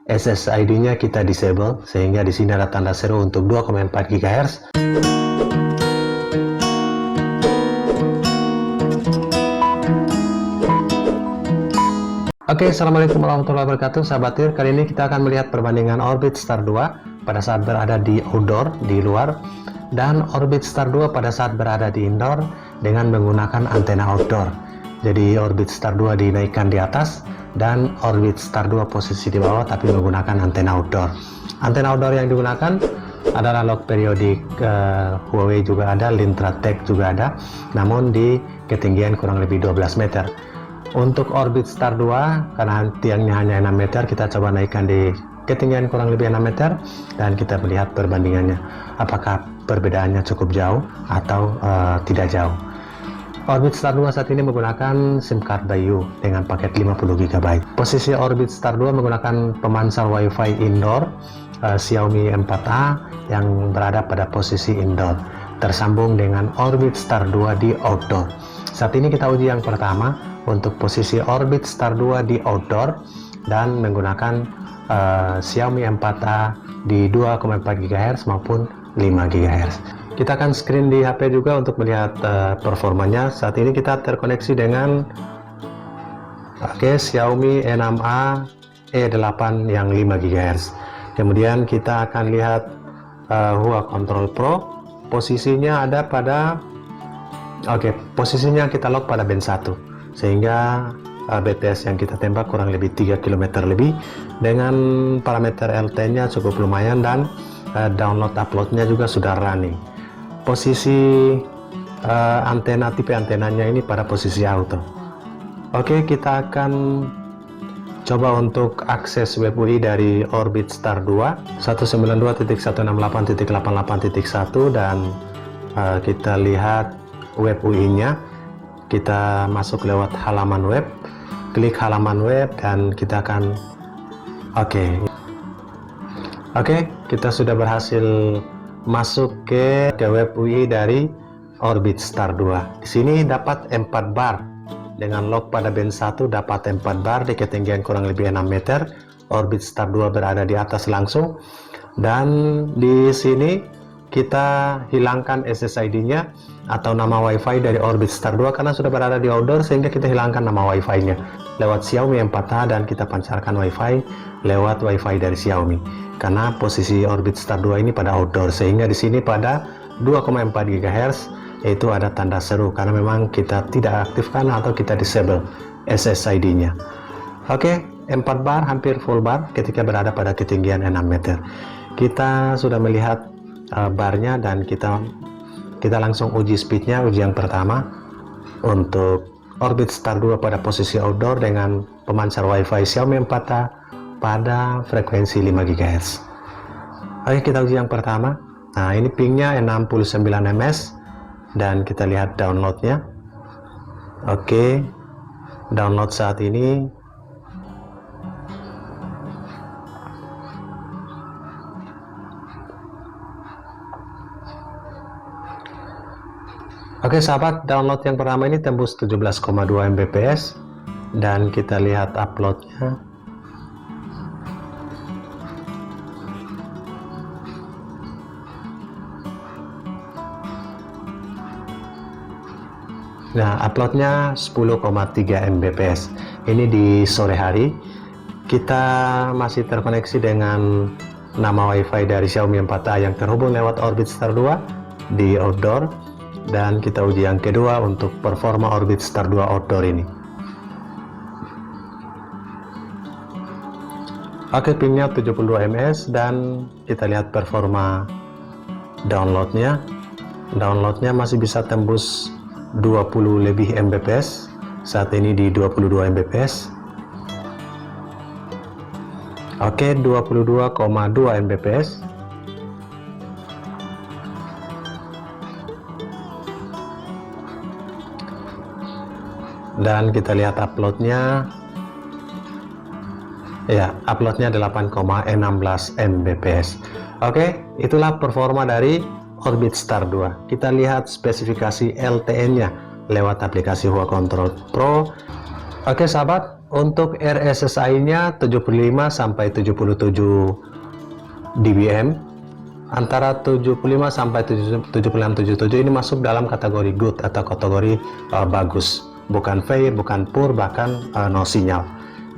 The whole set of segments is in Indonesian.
SSID-nya kita disable, sehingga di sini ada tanda seru untuk 2,4 GHz. Oke, assalamualaikum warahmatullahi wabarakatuh, sahabat TIR. Kali ini kita akan melihat perbandingan Orbit Star 2 pada saat berada di outdoor, di luar, dan Orbit Star 2 pada saat berada di indoor dengan menggunakan antena outdoor. Jadi Orbit Star 2 dinaikkan di atas dan Orbit Star 2 posisi di bawah tapi menggunakan antena outdoor. Antena outdoor yang digunakan adalah log periodik, Huawei juga ada, Lintratek juga ada, namun di ketinggian kurang lebih 12 meter. Untuk Orbit Star 2, karena tiangnya hanya 6 meter, kita coba naikkan di ketinggian kurang lebih 6 meter dan kita melihat perbandingannya, apakah perbedaannya cukup jauh atau tidak jauh. Orbit Star 2 saat ini menggunakan SIM card Bayu dengan paket 50 GB. Posisi Orbit Star 2 menggunakan pemansar Wi-Fi indoor Xiaomi 4A yang berada pada posisi indoor, tersambung dengan Orbit Star 2 di outdoor. Saat ini kita uji yang pertama untuk posisi Orbit Star 2 di outdoor dan menggunakan Xiaomi 4A di 2,4 GHz maupun 5 GHz. Kita akan screen di HP juga untuk melihat performanya. Saat ini kita terkoneksi dengan Xiaomi E6A E8 yang 5 GHz. Kemudian kita akan lihat Huawei Control Pro. Posisinya ada pada posisinya kita lock pada band 1, sehingga BTS yang kita tembak kurang lebih 3 km lebih, dengan parameter LT-nya cukup lumayan dan download upload-nya juga sudah running. Posisi antena, tipe antenanya ini pada posisi auto. Oke, kita akan coba untuk akses web UI dari Orbit Star 2 192.168.88.1 dan kita lihat web UI-nya. Kita masuk lewat halaman web, klik halaman web dan kita akan kita sudah berhasil masuk ke web UI dari Orbit Star 2. Di sini dapat 4 bar dengan lock pada band 1, dapat 4 bar di ketinggian kurang lebih 6 meter. Orbit Star 2 berada di atas langsung, dan di sini kita hilangkan SSID-nya atau nama Wi-Fi dari Orbit Star 2 karena sudah berada di outdoor, sehingga kita hilangkan nama Wi-Fi-nya lewat Xiaomi 4A dan kita pancarkan Wi-Fi lewat Wi-Fi dari Xiaomi. Karena posisi Orbit Star 2 ini pada outdoor, sehingga di sini pada 2,4 GHz yaitu ada tanda seru karena memang kita tidak aktifkan atau kita disable SSID-nya. Oke, 4 bar hampir full bar ketika berada pada ketinggian 6 meter. Kita sudah melihat barnya dan kita langsung uji speednya. Uji yang pertama untuk Orbit Star 2 pada posisi outdoor dengan pemancar Wi-Fi Xiaomi 4A pada frekuensi 5 GHz. Oke, kita uji yang pertama. Nah, ini pingnya 69 ms dan kita lihat downloadnya. Oke, download saat ini. Oke sahabat, download yang pertama ini tembus 17,2 Mbps dan kita lihat uploadnya. Nah, uploadnya 10,3 Mbps. Ini di sore hari. Kita masih terkoneksi dengan nama Wi-Fi dari Xiaomi 4A yang terhubung lewat Orbit Star 2 di outdoor. Dan kita uji yang kedua untuk performa Orbit Star 2 outdoor ini. Oke, pingnya 72 ms dan kita lihat performa downloadnya. Downloadnya masih bisa tembus 20 lebih Mbps. Saat ini di 22 Mbps. Oke, 22,2 Mbps. Dan kita lihat uploadnya, ya, uploadnya 8,16 Mbps. Oke, itulah performa dari Orbit Star 2. Kita lihat spesifikasi LTE-nya lewat aplikasi Huawei Control Pro. Oke sahabat, Untuk RSSI-nya 75 sampai 77 dBm, antara 75 sampai 76-77 ini masuk dalam kategori good atau kategori bagus, bukan fair, bukan poor, bahkan no sinyal.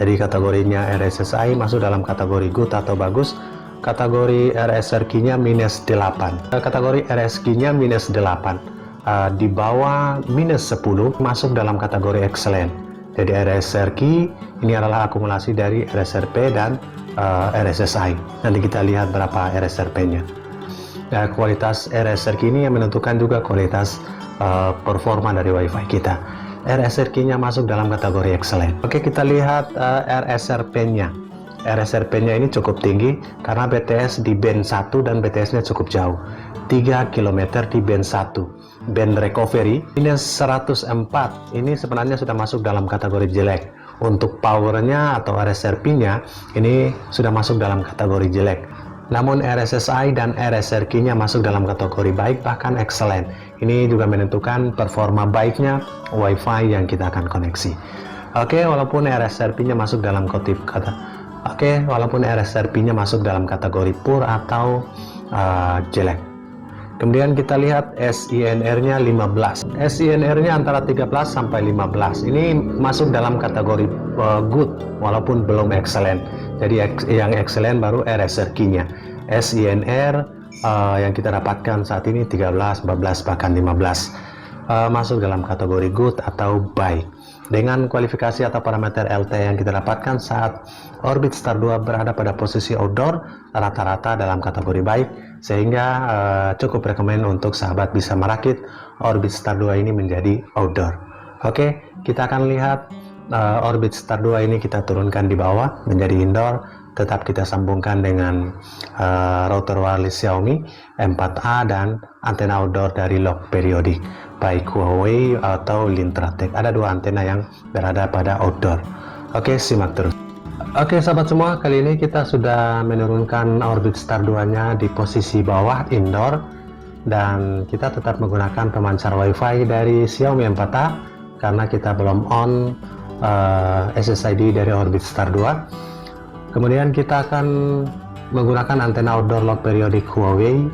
Jadi kategorinya RSSI masuk dalam kategori good atau bagus. Kategori RSRQ-nya minus 8. Kategori RSQ-nya minus 8. Di bawah minus 10 masuk dalam kategori excellent. Jadi RSRQ ini adalah akumulasi dari RSRP dan RSSI. Nanti kita lihat berapa RSRP-nya. Kualitas RSRQ ini yang menentukan juga kualitas performa dari WiFi kita. RSRQ-nya masuk dalam kategori excellent. Oke, kita lihat RSRP-nya. RSRP-nya ini cukup tinggi karena BTS di band 1 dan BTS-nya cukup jauh. 3 km di band 1. Band recovery minus 104. Ini sebenarnya sudah masuk dalam kategori jelek. Untuk powernya atau RSRP-nya ini sudah masuk dalam kategori jelek. Namun RSSI dan RSRQ-nya masuk dalam kategori baik, bahkan excellent. Ini juga menentukan performa baiknya WiFi yang kita akan koneksi. Oke, walaupun RSRP-nya masuk dalam walaupun RSRP-nya masuk dalam kategori poor atau jelek. Kemudian kita lihat SINR-nya 15. SINR-nya antara 13 sampai 15. Ini masuk dalam kategori good walaupun belum excellent. Jadi yang excellent baru RSRQ-nya. SINR yang kita dapatkan saat ini 13, 14, bahkan 15. Masuk dalam kategori good atau baik. Dengan kualifikasi atau parameter LT yang kita dapatkan saat Orbit Star 2 berada pada posisi outdoor, rata-rata dalam kategori baik, sehingga cukup rekomend untuk sahabat bisa merakit Orbit Star 2 ini menjadi outdoor. Oke, kita akan lihat Orbit Star 2 ini kita turunkan di bawah menjadi indoor, tetap kita sambungkan dengan router wireless Xiaomi M4A dan antena outdoor dari Lock Periodic baik Huawei atau Lintratek. Ada dua antena yang berada pada outdoor. Oke, simak terus. Oke sahabat semua, kali ini kita sudah menurunkan Orbit Star 2 nya di posisi bawah indoor, dan kita tetap menggunakan pemancar WiFi dari Xiaomi M4A karena kita belum on SSID dari Orbit Star 2. Kemudian kita akan menggunakan antena outdoor Lock Periodic Huawei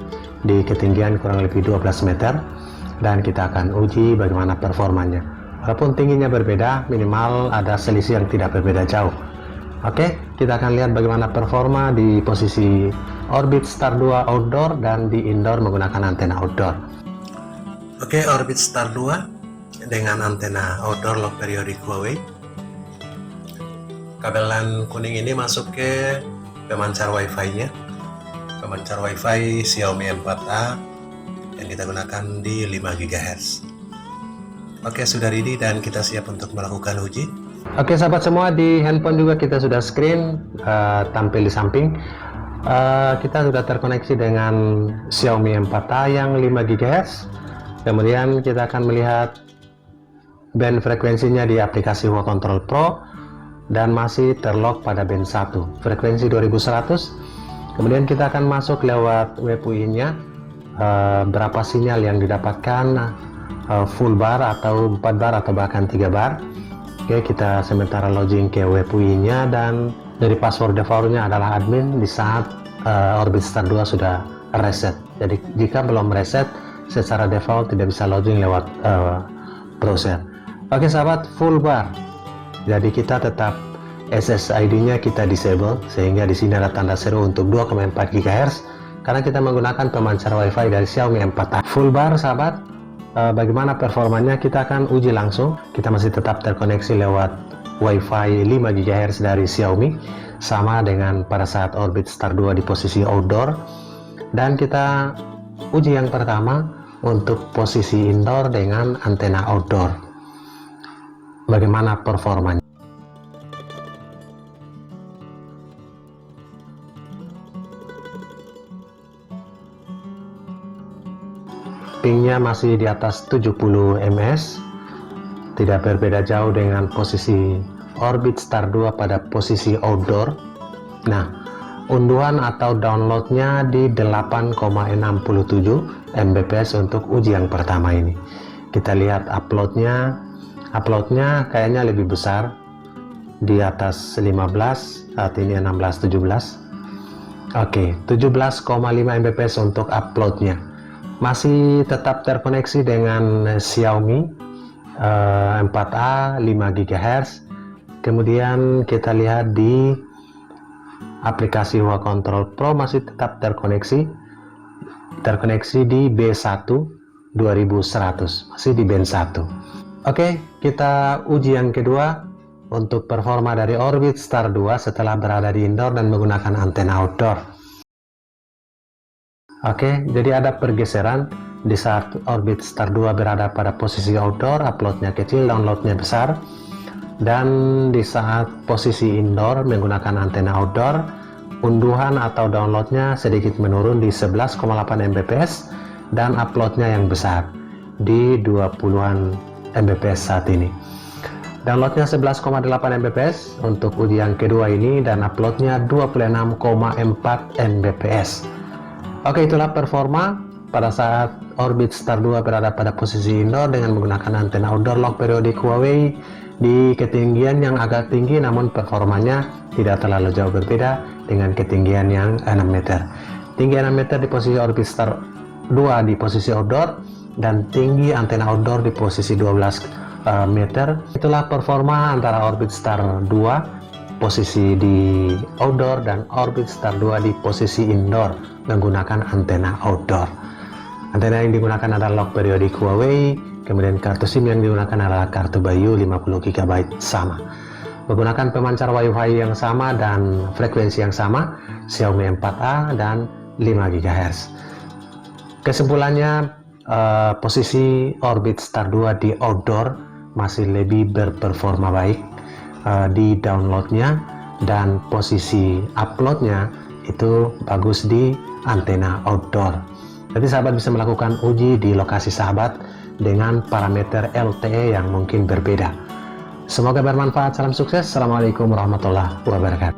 di ketinggian kurang lebih 12 meter, dan kita akan uji bagaimana performanya. Walaupun tingginya berbeda, minimal ada selisih yang tidak berbeda jauh. Oke, kita akan lihat bagaimana performa di posisi Orbit Star 2 outdoor dan di indoor menggunakan antena outdoor. Oke, Orbit Star 2 dengan antena outdoor Lock Periodic Huawei. Kabelan kuning ini masuk ke pemancar WiFi-nya. Pemancar WiFi Xiaomi M4A yang kita gunakan di 5 GHz. Oke, sudah ready dan kita siap untuk melakukan uji. Oke sahabat semua, di handphone juga kita sudah screen tampil di samping. Kita sudah terkoneksi dengan Xiaomi M4A yang 5 GHz. Kemudian kita akan melihat band frekuensinya di aplikasi Huawei Control Pro dan masih terlock pada band 1, frekuensi 2100. Kemudian kita akan masuk lewat WPUI-nya, berapa sinyal yang didapatkan, full bar atau 4 bar atau bahkan 3 bar. Oke, kita sementara login ke WPUI-nya, dan dari password default-nya adalah admin di saat Orbit Star 2 sudah reset. Jadi jika belum reset, secara default tidak bisa login lewat browser. Oke sahabat, full bar. Jadi kita tetap SSID-nya kita disable, sehingga di sini ada tanda seru untuk 2,4 GHz karena kita menggunakan pemancar WiFi dari Xiaomi M4A. Full bar sahabat. Bagaimana performanya kita akan uji langsung. Kita masih tetap terkoneksi lewat WiFi 5 GHz dari Xiaomi, sama dengan pada saat Orbit Star 2 di posisi outdoor. Dan kita uji yang pertama untuk posisi indoor dengan antena outdoor. Bagaimana performanya? Pingnya masih di atas 70 ms, tidak berbeda jauh dengan posisi Orbit Star 2 pada posisi outdoor. Nah, unduhan atau downloadnya di 8,67 Mbps untuk uji yang pertama ini. Kita lihat uploadnya kayaknya lebih besar di atas 15, saat ini 16, 17. Oke, 17,5 Mbps untuk uploadnya. Masih tetap terkoneksi dengan Xiaomi 4A 5 GHz. Kemudian kita lihat di aplikasi Huawei Control Pro masih tetap terkoneksi di B1 2100, masih di band 1. Oke, kita uji yang kedua untuk performa dari Orbit Star 2 setelah berada di indoor dan menggunakan antena outdoor. Oke, jadi ada pergeseran di saat Orbit Star 2 berada pada posisi outdoor, uploadnya kecil, downloadnya besar. Dan di saat posisi indoor menggunakan antena outdoor, unduhan atau downloadnya sedikit menurun di 11,8 Mbps dan uploadnya yang besar di 20-an Mbps saat ini. Downloadnya 11,8 Mbps untuk uji yang kedua ini dan uploadnya 26,4 Mbps. Oke, itulah performa pada saat Orbit Star 2 berada pada posisi indoor dengan menggunakan antena outdoor lock periodik Huawei di ketinggian yang agak tinggi, namun performanya tidak terlalu jauh berbeda dengan ketinggian yang 6 meter. Tinggi 6 meter di posisi Orbit Star 2 di posisi outdoor dan tinggi antena outdoor di posisi 12 meter. Itulah performa antara Orbit Star 2 posisi di outdoor dan Orbit Star 2 di posisi indoor menggunakan antena outdoor. Antena yang digunakan adalah lock periodik Huawei, kemudian kartu SIM yang digunakan adalah kartu Bayu 50 GB sama. Menggunakan pemancar Wi-Fi yang sama dan frekuensi yang sama, Xiaomi 4A dan 5 GHz. Kesimpulannya, posisi Orbit Star 2 di outdoor masih lebih berperforma baik di downloadnya, dan posisi uploadnya itu bagus di antena outdoor. Jadi sahabat bisa melakukan uji di lokasi sahabat dengan parameter LTE yang mungkin berbeda. Semoga bermanfaat. Salam sukses. Assalamualaikum warahmatullahi wabarakatuh.